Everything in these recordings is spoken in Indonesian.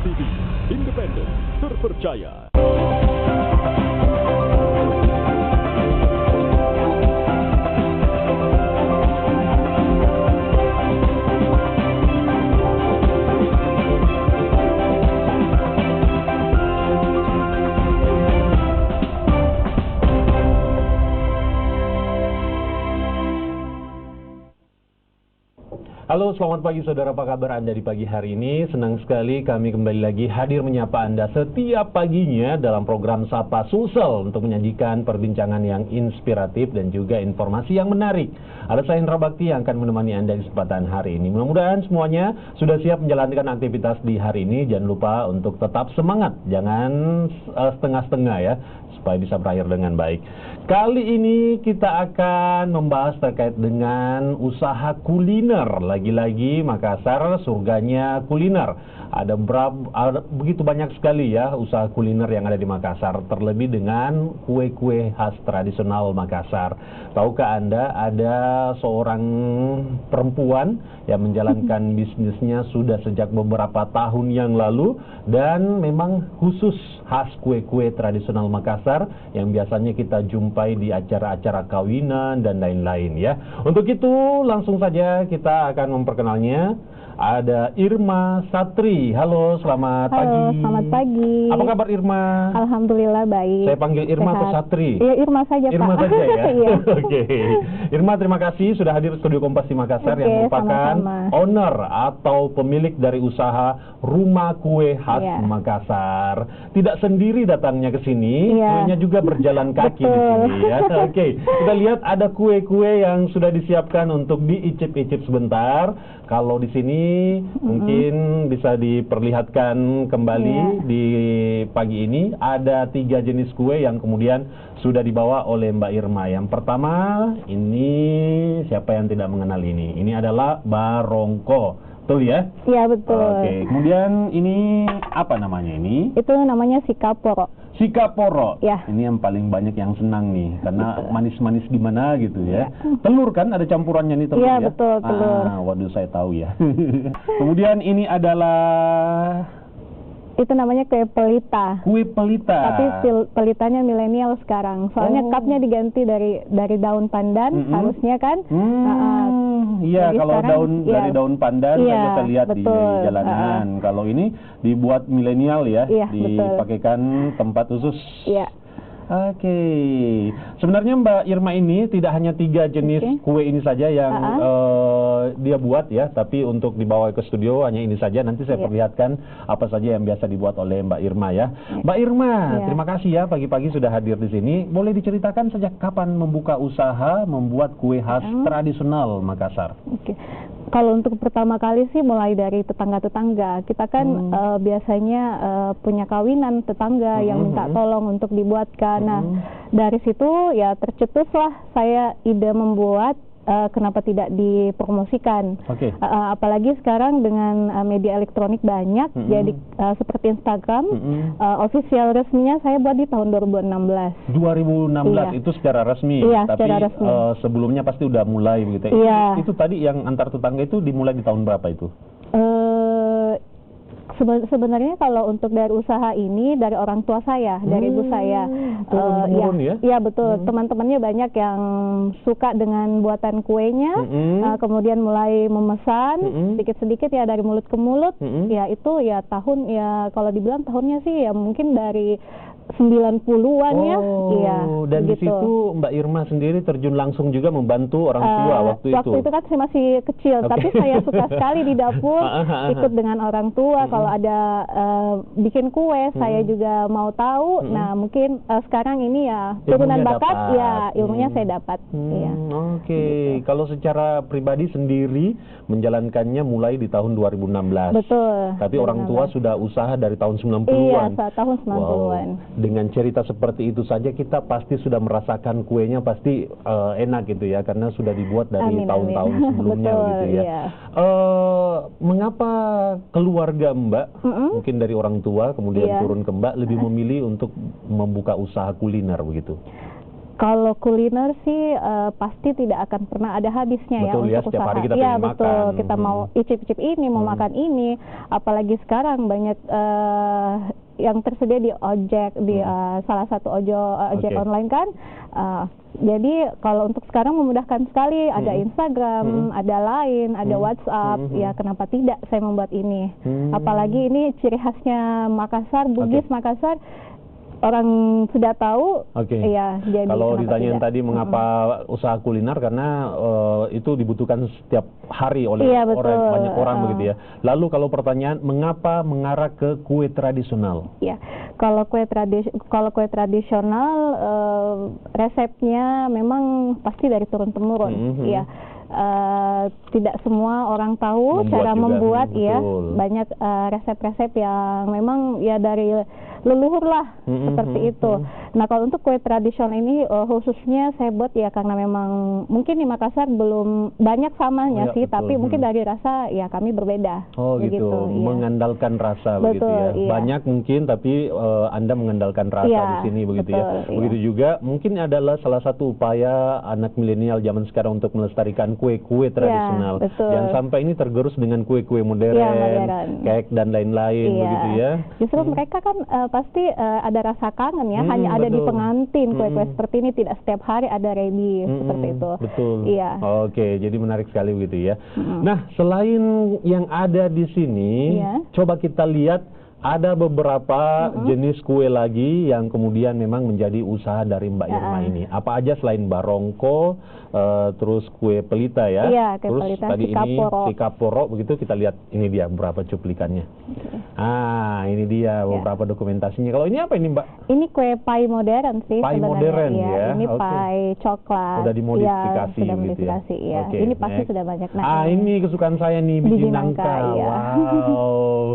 TV, independen, terpercaya. Halo, selamat pagi saudara, apa kabar Anda di pagi hari ini? Senang sekali kami kembali lagi hadir menyapa Anda setiap paginya dalam program Sapa Sulsel untuk menyajikan perbincangan yang inspiratif dan juga informasi yang menarik. Ada saya Indra Bakti yang akan menemani Anda di kesempatan hari ini. Mudah-mudahan semuanya sudah siap menjalankan aktivitas di hari ini. Jangan lupa untuk tetap semangat, jangan setengah-setengah ya, supaya bisa berakhir dengan baik. Kali ini kita akan membahas terkait dengan usaha kuliner. Lagi-lagi Makassar surganya kuliner. Ada begitu banyak sekali ya usaha kuliner yang ada di Makassar, terlebih dengan kue-kue khas tradisional Makassar. Tahukah Anda ada seorang perempuan yang menjalankan bisnisnya sudah sejak beberapa tahun yang lalu, dan memang khusus khas kue-kue tradisional Makassar yang biasanya kita jumpai di acara-acara kawinan dan lain-lain ya. Untuk itu langsung saja kita akan memperkenalnya. Ada Irma Satri. Halo, selamat pagi. Halo, selamat pagi. Apa kabar Irma? Alhamdulillah baik. Saya panggil Irma atau Satri? Iya, Irma saja, Irma Pak. saja ya? Iya. Oke. Irma, terima kasih sudah hadir di Studio Kompas di Makassar, yang merupakan owner atau pemilik dari usaha Rumah Kue Khas Makassar. Tidak sendiri datangnya ke sini, kuenya juga berjalan kaki di sini ya. Oke, kita lihat ada kue-kue yang sudah disiapkan untuk diicip-icip sebentar. Kalau di sini mungkin bisa diperlihatkan kembali di pagi ini ada 3 jenis kue yang kemudian sudah dibawa oleh Mbak Irma. Yang pertama, ini siapa yang tidak mengenal ini? Ini adalah barongko. Betul ya? Iya, betul. Oke, kemudian ini apa namanya ini? Itu namanya sikaporo. Sikaporo. Ya. Ini yang paling banyak yang senang nih, karena manis-manis gimana gitu ya. Telur kan ada campurannya nih, telur ya? Iya, betul, telur. Waduh, saya tahu ya. Kemudian ini adalah itu namanya kue pelita. Kue pelita. Tapi pelitanya milenial sekarang. Soalnya cupnya diganti dari daun pandan, harusnya kan. Iya, kalau daun dari daun pandan kita lihat di jalanan. Kalau ini dibuat milenial ya, dipakaikan tempat khusus. Iya. Oke. Sebenarnya Mbak Irma ini tidak hanya 3 jenis kue ini saja yang dia buat ya, tapi untuk dibawa ke studio hanya ini saja. Nanti saya perlihatkan apa saja yang biasa dibuat oleh Mbak Irma ya. Mbak Irma, terima kasih ya pagi-pagi sudah hadir di sini. Boleh diceritakan sejak kapan membuka usaha membuat kue khas tradisional Makassar? Oke. Kalau untuk pertama kali sih mulai dari tetangga-tetangga. Kita kan biasanya punya kawinan tetangga yang minta tolong untuk dibuatkan. Nah, dari situ ya tercetuslah saya ide membuat. Kenapa tidak dipromosikan? Apalagi sekarang dengan media elektronik banyak, jadi seperti Instagram, official resminya saya buat di tahun 2016. 2016 itu secara resmi, tapi secara resmi. Sebelumnya pasti udah mulai begitu. Itu tadi yang antar tetangga itu dimulai di tahun berapa itu? Sebenarnya kalau untuk dari usaha ini dari orang tua saya, dari ibu saya, ya betul. Teman-temannya banyak yang suka dengan buatan kuenya, kemudian mulai memesan sedikit-sedikit ya dari mulut ke mulut. Ya itu ya tahun ya kalau dibilang tahunnya sih ya mungkin dari 90-an ya. Iya. Dan di situ Mbak Irma sendiri terjun langsung juga membantu orang tua waktu itu. Waktu itu kan saya masih kecil, tapi saya suka sekali di dapur ikut dengan orang tua. Kalau ada bikin kue, saya juga mau tahu. Nah, mungkin sekarang ini ya turunan bakat ya ilmunya saya dapat. Oke. Kalau secara pribadi sendiri menjalankannya mulai di tahun 2016. Betul. Tapi orang tua sudah usaha dari tahun 90-an. Iya, tahun 90-an. Dengan cerita seperti itu saja kita pasti sudah merasakan kuenya pasti enak gitu ya, karena sudah dibuat dari tahun-tahun sebelumnya. Betul, gitu ya. Mengapa keluarga Mbak, mungkin dari orang tua kemudian turun ke Mbak, lebih memilih untuk membuka usaha kuliner begitu? Kalau kuliner sih pasti tidak akan pernah ada habisnya Betul ya ya, untuk setiap usaha. hari kita Iya pengen betul, makan. kita mau icip-icip ini, mau makan ini, apalagi sekarang banyak yang tersedia di ojek, di salah satu ojek Oke. online kan. Jadi kalau untuk sekarang memudahkan sekali, ada Instagram, ada Line, ada WhatsApp, ya kenapa tidak saya membuat ini. Apalagi ini ciri khasnya Makassar, Bugis Makassar. Orang sudah tahu, Oke. ya. Jadi Kalau kenapa ditanyain tidak? tadi mengapa usaha kuliner, karena itu dibutuhkan setiap hari oleh Iya, betul. banyak orang begitu ya. Lalu kalau pertanyaan, mengapa mengarah ke kue tradisional? Ya, kalau kue tradisional resepnya memang pasti dari turun temurun. Ya, tidak semua orang tahu Membuat cara juga, membuat. Ya, betul. banyak resep-resep yang memang ya dari leluhur lah seperti itu. Nah, kalau untuk kue tradisional ini khususnya saya buat ya karena memang mungkin di Makassar belum banyak samanya Iya, sih, betul. tapi mungkin dari rasa ya kami berbeda. Oh gitu, iya. mengandalkan rasa begitu Betul, ya. iya. Banyak mungkin, tapi Anda mengandalkan rasa Iya, di sini begitu ya. betul, iya. Begitu juga mungkin adalah salah satu upaya anak milenial zaman sekarang untuk melestarikan kue-kue tradisional. betul. Jangan sampai ini tergerus dengan kue-kue modern, Iya, modern. kek dan lain-lain Iya. begitu ya. Justru mereka kan pasti ada rasa kangen ya, hanya ada di betul. pengantin kue-kue seperti ini, tidak setiap hari ada ready seperti itu. Betul. Iya. Oke, jadi menarik sekali begitu ya. Nah, selain yang ada di sini, Iya. coba kita lihat ada beberapa jenis kue lagi yang kemudian memang menjadi usaha dari Mbak Irma ini. Apa aja selain barongko, terus kue pelita ya? Iya, kue terus pelita, tadi sikaporo. ini sikaporo begitu, kita lihat ini dia beberapa cuplikannya. Ini dia beberapa dokumentasinya. Kalau ini apa ini Mbak? Ini kue pai modern sih Pai sebenarnya. modern, Iya, ya. Ini Oke. pai coklat. Sudah dimodifikasi Iya, sudah gitu ya. modifikasi, iya. Oke, Ini pasti next. sudah banyak. Ini kesukaan saya nih, biji Biji nangka. nangka, iya. Wow.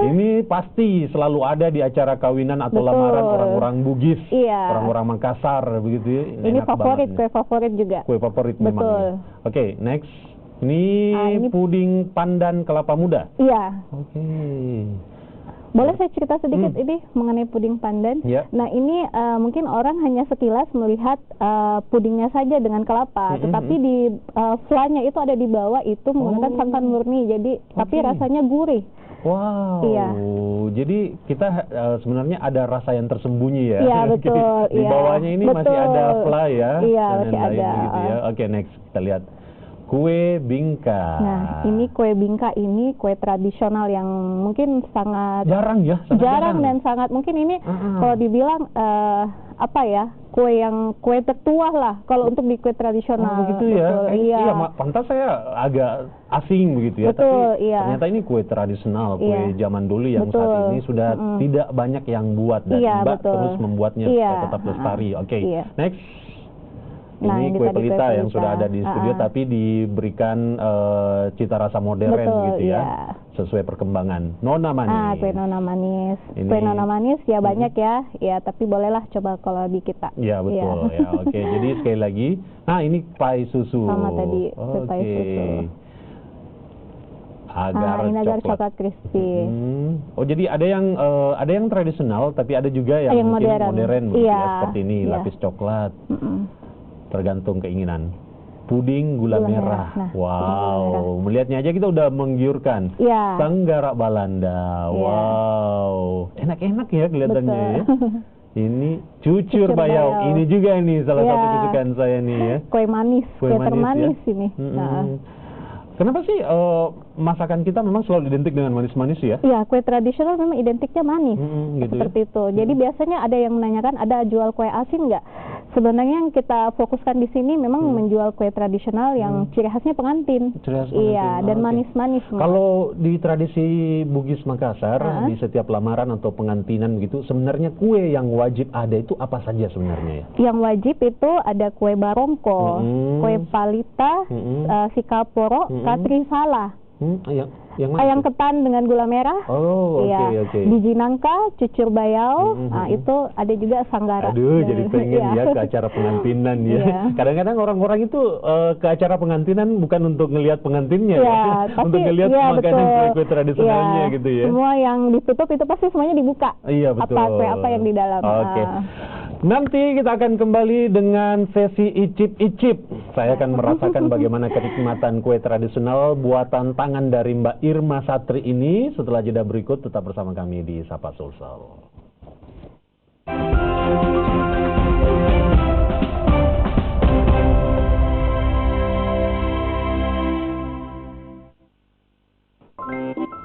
Ini pasti selalu ada di acara kawinan atau Betul. lamaran orang-orang Bugis, Iya. orang-orang Makassar begitu ya. Ini Enak favorit, banget kue nih. favorit juga. Kue favorit memang. Betul. ya. Oke, next. Ini ini puding pandan kelapa muda. Iya. Oke. Boleh saya cerita sedikit ini mengenai puding pandan? Ya. Nah, ini mungkin orang hanya sekilas melihat pudingnya saja dengan kelapa, tetapi di flanya itu ada di bawah itu menggunakan santan murni. Jadi tapi rasanya gurih. Wow, Iya. jadi kita sebenarnya ada rasa yang tersembunyi ya. Iya, betul, Di iya. bawahnya ini masih Betul. ada fly ya. Iya, dan masih lain-lain ada. begitu ya. Oke, next kita lihat kue bingka. Nah, ini kue bingka ini kue tradisional yang mungkin sangat jarang ya, sangat jarang dan sangat mungkin ini kalau dibilang apa ya, kue tertua lah kalau untuk di kue tradisional. Oh, begitu ya. Betul, iya. Pantas saya agak asing begitu ya. Betul, tapi iya. ternyata ini kue tradisional, kue Iya. zaman dulu yang Betul. saat ini sudah tidak banyak yang buat dan Iya, Mbak betul. terus membuatnya Iya. supaya tetap lestari. Oke, Iya. next. Nah, Ini ini kue tadi kue pelita yang pelita. sudah ada di studio tapi diberikan cita rasa modern Betul, gitu ya. iya. Sesuai perkembangan. Nona manis. Kue nona manis. Ini- Kue nona manis ya banyak ya. Ya, tapi bolehlah coba kalau di kita. Iya betul ya. Oke, jadi sekali lagi, ini pai susu. Sama tadi, kue pai Oke. susu. Agar Ini agar coklat. coklat crispy. Oh, jadi ada yang tradisional tapi ada juga yang Yang mungkin modern. modern begitu Iya, ya, seperti ini iya. lapis coklat. Mm-mm. Tergantung keinginan. Puding gula Gula merah. merah. Nah, Wow, puding gula melihatnya aja kita udah menggiurkan. Iya. Tanggara Balanda. Iya. Wow, enak-enak ya kelihatannya ya. Betul. Ini cucur Cucur bayau. bayau. Ini juga nih salah Iya. satu kesukaan saya nih ya. Kue manis, Kue kue manis, termanis ya? ini. Nah. Kenapa sih masakan kita memang selalu identik dengan manis-manis ya? Iya, kue tradisional memang identiknya manis. Gitu Seperti ya. itu. Jadi biasanya ada yang menanyakan ada jual kue asin nggak? Sebenarnya yang kita fokuskan di sini memang menjual kue tradisional yang ciri khasnya pengantin. Ciri khas Iya, pengantin. dan Oke. manis-manis. Kalau di tradisi Bugis Makassar, di setiap lamaran atau pengantinan begitu, sebenarnya kue yang wajib ada itu apa saja sebenarnya ya? Yang wajib itu ada kue barongko, kue palita, sikaporo, katri salah, Yang mana? ayam ketan dengan gula merah. Oh, oke, Iya, oke. biji nangka, cucur bayau, nah itu ada juga sanggara. Aduh, jadi pengen Iya. ya ke acara pengantinan ya. Iya. Kadang-kadang orang-orang itu ke acara pengantinan bukan untuk ngelihat pengantinnya Iya, ya, tapi untuk ngelihat iya, makanan betul. kue-kue tradisionalnya Iya, gitu ya. Semua yang ditutup itu pasti semuanya dibuka. Iya betul. Apa kue apa yang di dalam. Oke. Nanti kita akan kembali dengan sesi icip-icip. Saya akan merasakan bagaimana kenikmatan kue tradisional buatan tangan dari Mbak Irma Satri ini. Setelah jeda berikut, tetap bersama kami di Sapa Sulsel.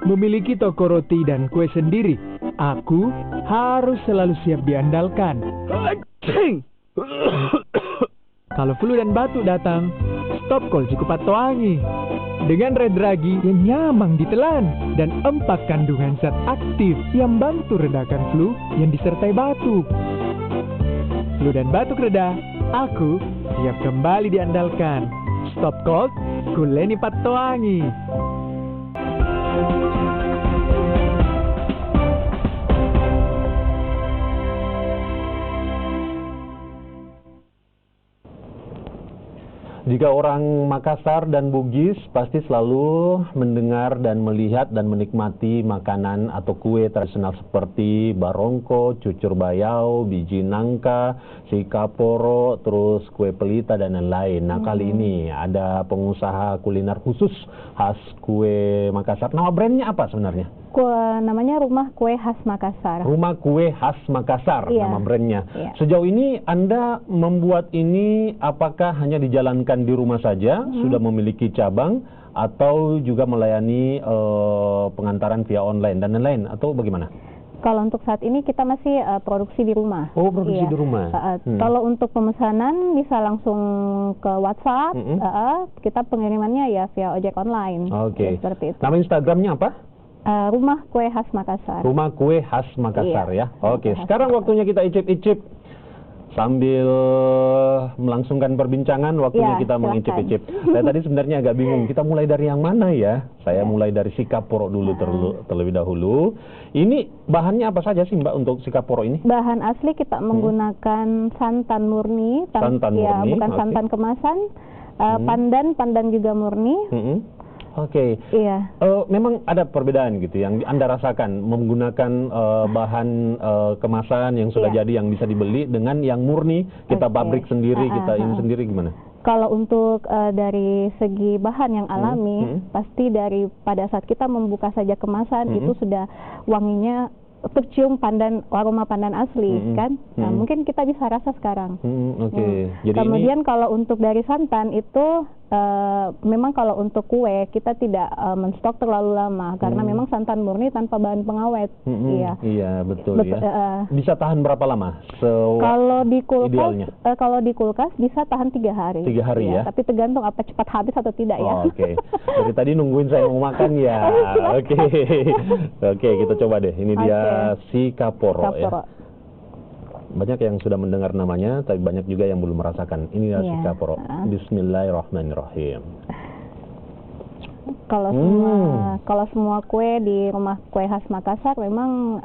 Memiliki toko roti dan kue sendiri, aku harus selalu siap diandalkan. Kalau flu dan batuk datang, Stop Cold Cikupat Toangi. Dengan red ragi yang nyamang ditelan dan 4 kandungan zat aktif yang bantu redakan flu yang disertai batuk. Flu dan batuk reda, aku siap kembali diandalkan. Stop Cold, Kuleni Patoangi. Jika orang Makassar dan Bugis pasti selalu mendengar dan melihat dan menikmati makanan atau kue tradisional seperti barongko, cucur bayau, biji nangka, sikaporo, terus kue pelita dan lain-lain. Nah, kali ini ada pengusaha kuliner khusus khas kue Makassar. Nama brandnya apa sebenarnya? Namanya Rumah Kue Khas Makassar. Rumah Kue Khas Makassar, Iya. nama brandnya. Iya. Sejauh ini Anda membuat ini apakah hanya dijalankan di rumah saja, sudah memiliki cabang, atau juga melayani pengantaran via online dan lain-lain, atau bagaimana? Kalau untuk saat ini kita masih produksi di rumah. Oh, produksi Iya. di rumah. Kalau untuk pemesanan bisa langsung ke WhatsApp. Kita pengirimannya ya via ojek online. Oke. Ya, seperti itu. Nama Instagramnya apa? Rumah Kue Khas Makassar. Rumah Kue Khas Makassar, Iya. ya. Oke, Khas sekarang Makassar. waktunya kita icip-icip. Sambil melangsungkan perbincangan, waktunya Ya, kita silakan. mengicip-icip. Saya tadi sebenarnya agak bingung, kita mulai dari yang mana ya? Saya mulai dari sikaporo dulu terlebih dahulu. Ini bahannya apa saja sih Mbak untuk sikaporo ini? Bahan asli kita menggunakan santan murni. Santan ya, murni, bukan oke. santan kemasan. Pandan juga murni. Oke. Iya. Memang ada perbedaan gitu yang Anda rasakan menggunakan bahan kemasan yang sudah Iya. jadi yang bisa dibeli dengan yang murni kita Oke. pabrik sendiri, kita ini sendiri gimana? Kalau untuk dari segi bahan yang alami, pasti dari pada saat kita membuka saja kemasan itu sudah wanginya tercium aroma pandan asli kan. Nah, mungkin kita bisa rasa sekarang. Oke. Jadi Kemudian kalau untuk dari santan itu memang kalau untuk kue kita tidak menstok terlalu lama karena memang santan murni tanpa bahan pengawet. Iya. Iya, betul ya. Bisa tahan berapa lama? Kalau di kulkas, idealnya? Kalau di kulkas bisa tahan 3 hari. 3 hari ya? Tapi tergantung apa cepat habis atau tidak ya. Oke. Dari tadi nungguin saya mau makan ya. Oke. Oke, kita coba deh. Ini dia sikaporo ya. Sikaporo. Banyak yang sudah mendengar namanya, tapi banyak juga yang belum merasakan. Ini dia Iya. sikaporo. Bismillahirrahmanirrahim. Kalau semua kue di Rumah Kue Khas Makassar memang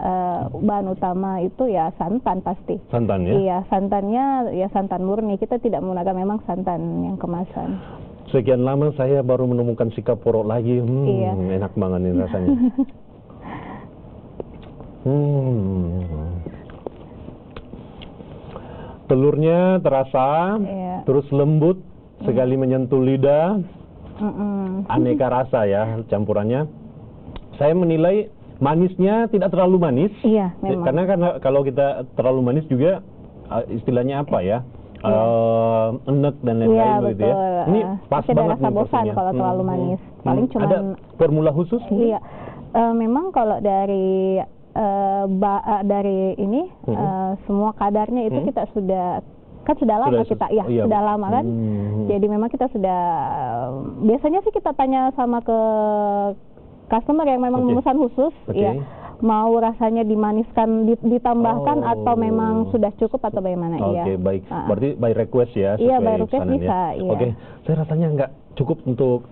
bahan utama itu ya santan pasti. Santan ya? Iya, santannya ya santan murni. Kita tidak menggunakan memang santan yang kemasan. Sekian lama saya baru menemukan sikaporo lagi. Iya. Enak banget nih rasanya. Telurnya terasa, Iya. terus lembut, sekali menyentuh lidah, aneka rasa ya campurannya. Saya menilai manisnya tidak terlalu manis. Iya, memang. Karena kalau kita terlalu manis juga istilahnya apa ya? Enek dan lain-lain Iya, begitu ya. betul. Ini pas Masih ada banget rasa nih bosan porsinya. kalau terlalu manis. Paling cuman ada formula khusus? Iya. Memang kalau dari ini semua kadarnya itu kita sudah lama kita sudah lama kan. Jadi memang kita sudah biasanya sih kita tanya sama ke customer yang memang memesan khusus, ya mau rasanya dimaniskan ditambahkan atau memang sudah cukup atau bagaimana. Oke, baik. Berarti by request ya. Iya, by sesuai request pesanan bisa. ya. Iya. Oke, saya rasanya nggak cukup untuk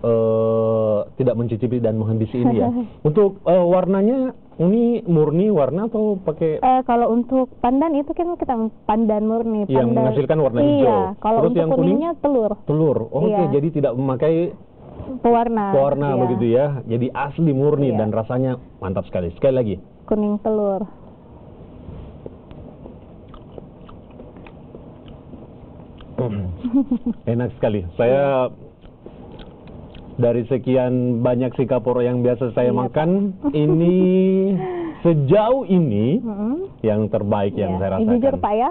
tidak mencicipi dan menghabisi ini ya. Untuk warnanya ini murni warna atau pakai? Kalau untuk pandan itu kan kita pandan murni. Yang menghasilkan warna hijau. Iya. Kalau Terus untuk yang kuning? kuningnya telur. Telur. Oke, Iya. jadi tidak memakai Pewarna. pewarna Iya. begitu ya. Jadi asli murni Iya. dan rasanya mantap sekali. Sekali lagi. Kuning telur. Enak sekali. Saya dari sekian banyak sikaporo yang biasa saya makan, ini sejauh ini yang terbaik yang saya rasakan. Jujur Pak ya.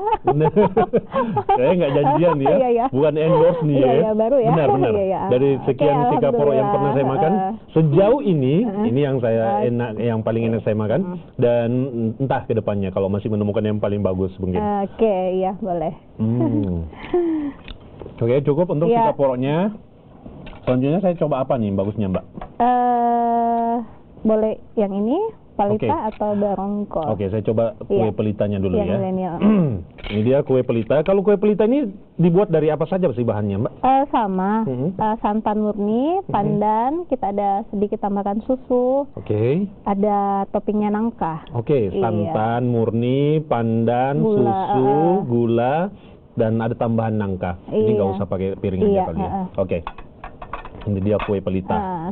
Saya nggak janjian ya, Iya. bukan endorse nih ya. Iya, baru ya. Benar. Iya. Dari sekian sikaporo yang pernah saya makan, sejauh ini yang saya yang paling enak saya makan. Dan entah ke depannya kalau masih menemukan yang paling bagus mungkin. Oke, iya boleh. Oke, cukup untuk sikaporonya. Selanjutnya saya coba apa nih bagusnya Mbak? Boleh yang ini, pelita atau barongko? Oke, saya coba kue pelitanya dulu ya. Milenial. Ini dia kue pelita. Kalau kue pelita ini dibuat dari apa saja sih bahannya Mbak? Sama, santan murni, pandan, kita ada sedikit tambahkan susu. Oke. Ada toppingnya nangka. Oke, santan murni, pandan, susu, gula, dan ada tambahan nangka. Ini nggak usah pakai piring aja kali ya. Oke. Ini dia kue pelita.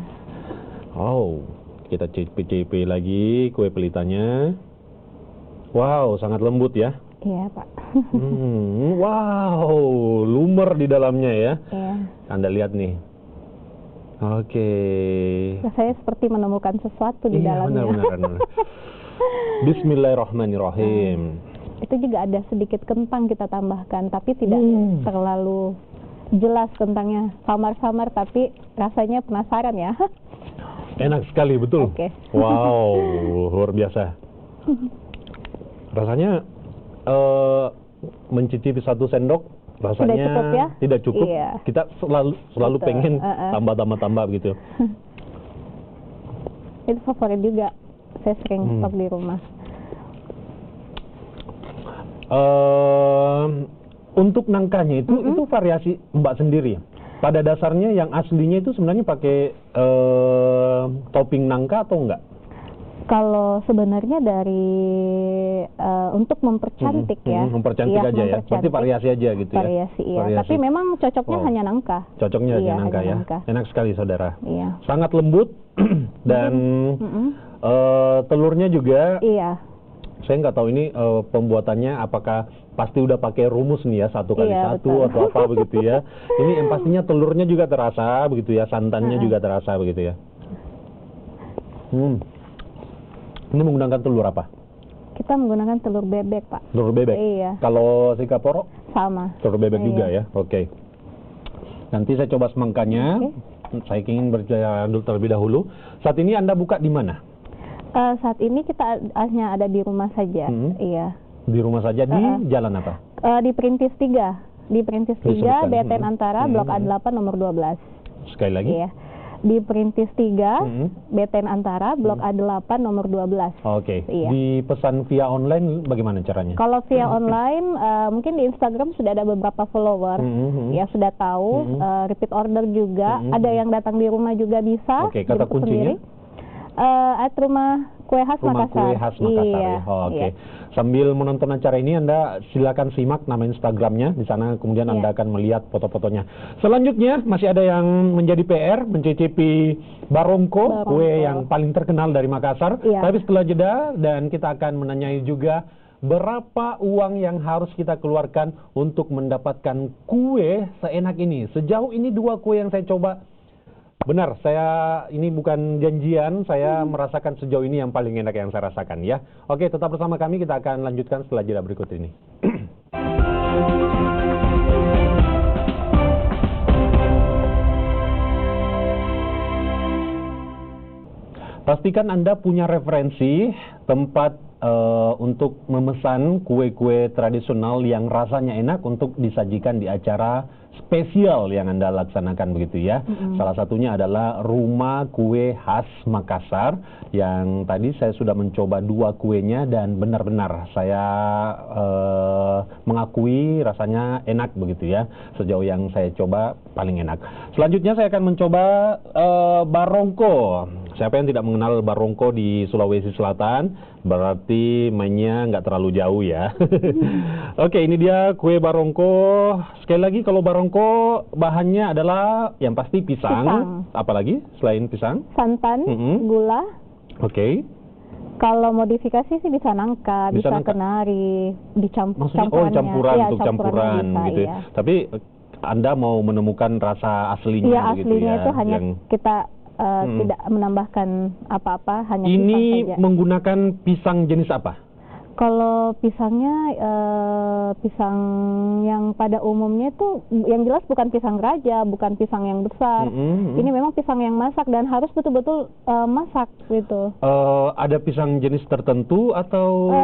Oh, kita cicipi lagi kue pelitanya. Wow, sangat lembut ya. Iya Pak. Wow, lumer di dalamnya ya. Iya. Anda lihat nih. Oke. Saya seperti menemukan sesuatu di dalamnya. Benar. Bismillahirrahmanirrahim. Itu juga ada sedikit kentang kita tambahkan, tapi tidak terlalu jelas kentangnya, samar-samar, tapi rasanya penasaran ya. Enak sekali, betul. Oke. Wow, luar biasa. Rasanya mencicipi 1 sendok rasanya tidak cukup ya? Tidak cukup. Iya. Kita selalu pengen tambah gitu. Itu favorit juga. Saya sering stok di rumah. Untuk nangkanya itu variasi Mbak sendiri. Pada dasarnya yang aslinya itu sebenarnya pakai topping nangka atau enggak? Kalau sebenarnya dari untuk mempercantik ya. Mempercantik aja ya. Berarti variasi aja gitu ya. Variasi iya. Tapi memang cocoknya hanya nangka. Cocoknya hanya nangka ya. Nangka. Enak sekali saudara. Iya. Sangat lembut dan telurnya juga. Iya. Saya nggak tahu ini pembuatannya apakah pasti udah pakai rumus nih ya 1 kali 1 atau apa begitu ya. Ini yang pastinya telurnya juga terasa begitu ya, santannya juga terasa begitu ya. Ini menggunakan telur apa? Kita menggunakan telur bebek Pak. Telur bebek? Iya. Kalau sikaporo? Sama. Telur bebek juga ya? Oke. Nanti saya coba semangkanya. Saya ingin berjalan terlebih dahulu. Saat ini Anda buka di mana? Saat ini kita hanya ada di rumah saja. Iya. Di rumah saja di jalan apa? Di Perintis 3. Di Perintis 3, BTN Antara, Blok A8 nomor 12. Sekali lagi? Iya. Di Perintis 3, BTN Antara, Blok A8 nomor 12. Oke. Iya. Dipesan via online bagaimana caranya? Kalau via online, mungkin di Instagram sudah ada beberapa follower. Ya sudah tahu, repeat order juga. Ada yang datang di rumah juga bisa. Oke, kata jemput kuncinya? Rumah Kue Khas Rumah Makassar. Kue Khas Makassar Iya. ya. Oke. Iya. Sambil menonton acara ini Anda silakan simak nama Instagramnya. Di sana kemudian Anda akan melihat foto-fotonya. Selanjutnya masih ada yang menjadi PR mencicipi barongko, kue yang paling terkenal dari Makassar. Iya. Tapi setelah jeda dan kita akan menanyai juga berapa uang yang harus kita keluarkan untuk mendapatkan kue seenak ini. Sejauh ini 2 kue yang saya coba. Benar, saya ini bukan janjian, saya merasakan sejauh ini yang paling enak yang saya rasakan ya. Oke, tetap bersama kami, kita akan lanjutkan setelah jeda berikut ini. Pastikan Anda punya referensi tempat untuk memesan kue-kue tradisional yang rasanya enak untuk disajikan di acara spesial yang Anda laksanakan begitu ya. Salah satunya adalah Rumah Kue Khas Makassar yang tadi saya sudah mencoba 2 kuenya dan benar-benar saya mengakui rasanya enak begitu ya. Sejauh yang saya coba paling enak. Selanjutnya saya akan mencoba barongko. Siapa yang tidak mengenal barongko di Sulawesi Selatan, berarti mainnya nggak terlalu jauh ya. Oke, ini dia kue barongko. Sekali lagi, kalau barongko bahannya adalah yang pasti pisang. Apalagi selain pisang? Santan, gula, Oke. Kalau modifikasi sih bisa nangka, Bisa bisa, nangka? kenari, Maksudnya campurannya. campuran Iya, untuk campuran campurannya bisa, gitu ya. iya. Tapi Anda mau menemukan rasa aslinya Iya, begitu aslinya ya. itu hanya yang kita tidak menambahkan apa-apa, hanya pisang ini saja. menggunakan pisang jenis apa? Kalau pisangnya pisang yang pada umumnya itu yang jelas bukan pisang raja, bukan pisang yang besar. Ini memang pisang yang masak dan harus betul-betul masak gitu. Ada pisang jenis tertentu atau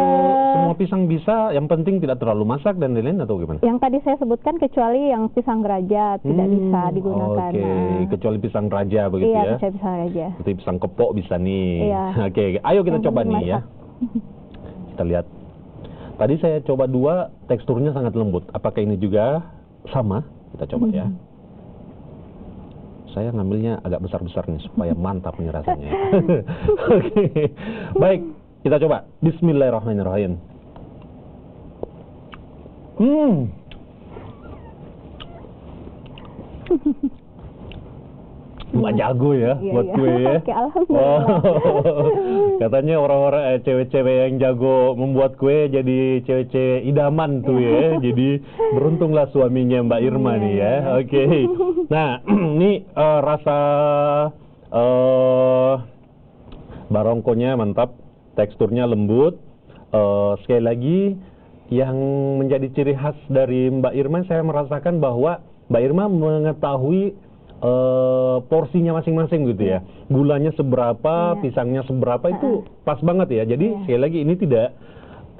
semua pisang bisa, yang penting tidak terlalu masak dan lain-lain atau gimana? Yang tadi saya sebutkan kecuali yang pisang raja tidak bisa digunakan. Oke, kecuali pisang raja begitu iya, ya. kecuali pisang raja. Seperti pisang kepok bisa nih. Iya. Oke, ayo kita Yang coba penting nih ya. Kita lihat. Tadi saya coba dua, teksturnya sangat lembut. Apakah ini juga sama? Kita coba ya. Saya ngambilnya agak besar-besar nih supaya mantap nih rasanya. Oke. Baik, kita coba. Bismillahirrahmanirrahim. Mbak jago ya Iya, buat iya. kue ya. Oke, alhamdulillah. Katanya orang-orang cewek-cewek yang jago membuat kue jadi cewek-cewek idaman tuh ya. Jadi beruntunglah suaminya Mbak Irma Iya, nih ya. iya. Oke. Nah, ini rasa barongkonya mantap, teksturnya lembut. Sekali lagi yang menjadi ciri khas dari Mbak Irma, saya merasakan bahwa Mbak Irma mengetahui porsinya masing-masing gitu ya. Gulanya seberapa, Iya. pisangnya seberapa itu pas banget ya. Jadi sekali lagi ini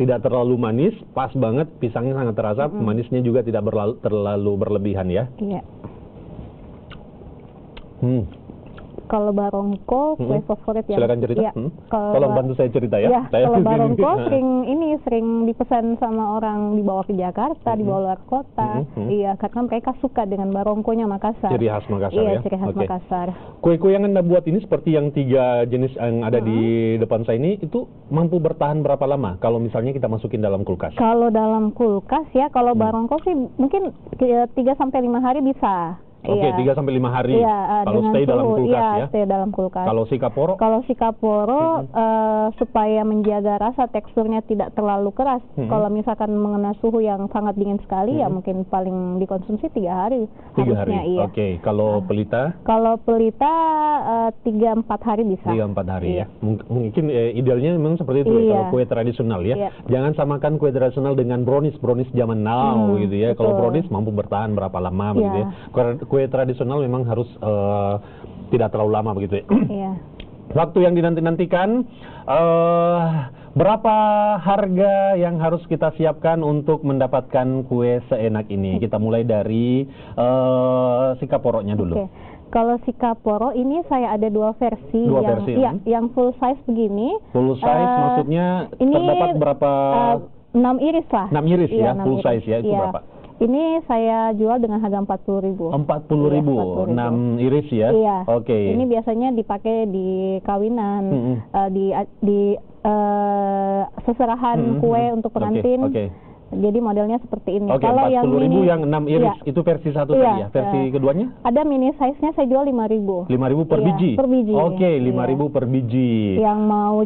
tidak terlalu manis, pas banget, pisangnya sangat terasa, manisnya juga tidak terlalu berlebihan ya. Iya. Kalau barongko kue favorit yang Silakan cerita. Iya, Tolong bantu saya cerita ya. Iya, Saya kalau di sini. barongko sering dipesan sama orang dibawa ke Jakarta, dibawa luar kota. Iya, karena mereka suka dengan barongkonya Makassar. Ciri khas Makassar iya, ya. ciri khas Oke. Makassar. Kue-kue yang Anda buat ini seperti yang 3 jenis yang ada di depan saya ini, itu mampu bertahan berapa lama kalau misalnya kita masukin dalam kulkas? Kalau dalam kulkas ya, kalau barongko sih mungkin 3 sampai 5 hari bisa. Oke, Iya. 3 sampai 5 hari. Iya, Kalau dengan stay dalam suhu, kulkas iya, ya. stay dalam kulkas. Kalau si kaporo? Kalau si kaporo supaya menjaga rasa teksturnya tidak terlalu keras. Kalau misalkan mengena suhu yang sangat dingin sekali ya mungkin paling dikonsumsi 3 hari. 3 harusnya, hari. Iya. Oke, kalau pelita? Kalau pelita 3-4 hari bisa. 3-4 hari Iya. ya. Mungkin idealnya memang seperti itu ya, Iya. kalau kue tradisional ya. Iya. Jangan samakan kue tradisional dengan brownies zaman now gitu ya. Kalau betul. brownies mampu bertahan berapa lama Iya. begitu ya. Kue tradisional memang harus tidak terlalu lama begitu ya. Iya. Waktu yang dinanti-nantikan, berapa harga yang harus kita siapkan untuk mendapatkan kue seenak ini? Kita mulai dari si kaporoknya dulu. Oke. Kalau si kaporo ini saya ada 2 versi. Dua yang, versi, iya, yang full size begini. Full size maksudnya ini, terdapat berapa? 6 iris lah. 6 iris Iya, ya, 6 full iris. size ya, itu Iya. berapa? Ini saya jual dengan harga 40.000. 40.000, Iya, 6 iris ya? Iya. Oke. Ini biasanya dipakai di kawinan, di seserahan kue untuk pengantin. Oke. Jadi modelnya seperti ini. Oke, Kalau 40.000 mini, yang 6 iris, iya. itu versi 1 Iya, tadi ya? Versi keduanya? Ada mini size-nya saya jual 5.000. 5.000 per Iya, biji? per biji. Oke, Iya. 5.000 per biji. Yang mau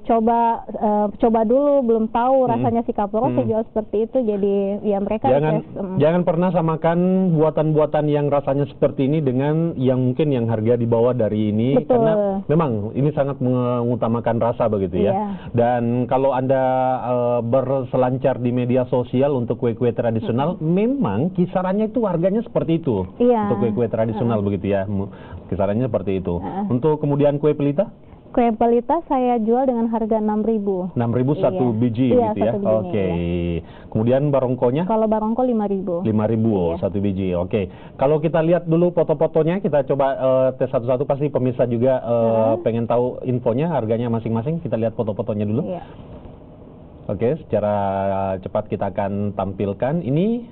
coba dulu belum tahu rasanya si kaporo, saya jual seperti itu. Jadi ya mereka Jangan pernah samakan buatan-buatan yang rasanya seperti ini dengan yang mungkin yang harga di bawah dari ini. Betul. Karena memang ini sangat mengutamakan rasa begitu ya. Iya. Dan kalau Anda berselancar di media sosial untuk kue-kue tradisional, memang kisarannya itu harganya seperti itu. Iya. Untuk kue-kue tradisional begitu ya. Kisarannya seperti itu. Untuk kemudian kue pelita? Kue pelita saya jual dengan harga 6.000. 6.000 satu Iya. biji Iya, gitu ya. satu bijinya, Oke. Kemudian barongkonya? Kalau barongko 5.000. 5.000 Iya. satu biji. Oke. Kalau kita lihat dulu foto-fotonya, kita coba tes satu-satu, pasti pemirsa juga pengen tahu infonya, harganya masing-masing. Kita lihat foto-fotonya dulu. Iya. Oke, secara cepat kita akan tampilkan. Ini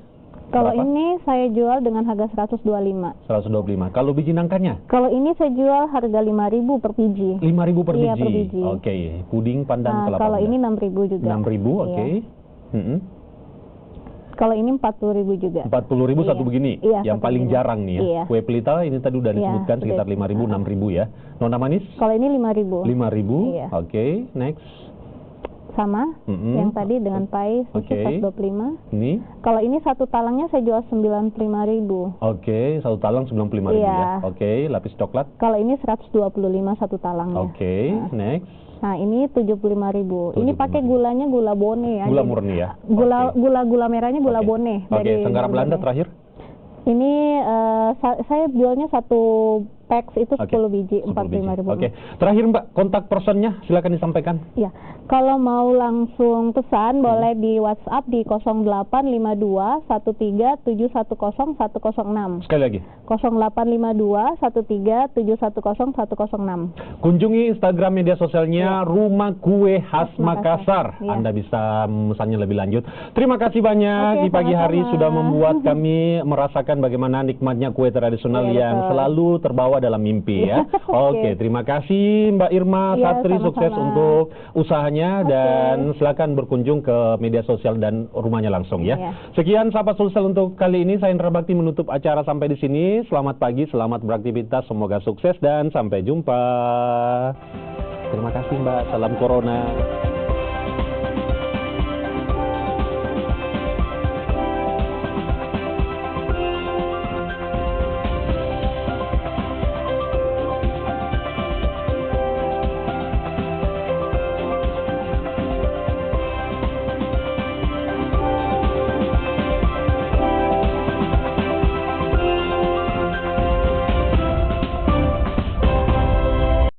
Kalau berapa? ini saya jual dengan harga 125. 125. Kalau biji nangkanya? Kalau ini saya jual harga 5.000 per biji. 5.000 per biji. Iya, per biji. Oke. Puding pandan kelapa Kalau muda. ini 6.000 juga. 6.000, oke. Iya. Kalau ini 40.000 juga. 40.000 satu Iya. begini. Iya, Yang satu paling begini. jarang nih ya. Iya. Kue pelita ini tadi udah Iya, disebutkan sekitar betul. 5.000, 6.000 ya. Nona manis? Kalau ini 5.000. 5.000. Iya. Oke, next. sama yang tadi dengan pai Oke. 125. Ini? Kalau ini satu talangnya saya jual 95.000. Oke, satu talang 95.000 ya. Iya. Oke, lapis coklat. Kalau ini 125 satu talangnya. Oke, next. Nah, ini 75.000. Ini pakai 75.000. gulanya gula bone ya. Gula Jadi, murni ya. Gula merahnya gula Oke. bone. Oke, Senggara Belanda terakhir. Ini saya jualnya satu packs itu 10 Oke, biji, 10 biji. 45.000. Oke, terakhir Mbak, kontak personnya silakan disampaikan. Ya, kalau mau langsung pesan boleh di WhatsApp di 0852 13 710 106. Sekali lagi. 0852 13 710 106. Kunjungi Instagram media sosialnya Rumah Kue Khas Makassar. Iya. Anda bisa memesannya lebih lanjut. Terima kasih banyak Oke, di pagi hari sama-sama. sudah membuat kami merasakan bagaimana nikmatnya kue tradisional Iya, yang betul. selalu terbawa dalam mimpi ya. Oke, terima kasih Mbak Irma Iya, Satri, sama-sama. sukses untuk usahanya Oke. dan silakan berkunjung ke media sosial dan rumahnya langsung ya. Iya. Sekian Sapa Sulsel untuk kali ini. Saya Indra Bakti menutup acara sampai di sini. Selamat pagi, selamat beraktivitas, semoga sukses dan sampai jumpa. Terima kasih Mbak, salam corona.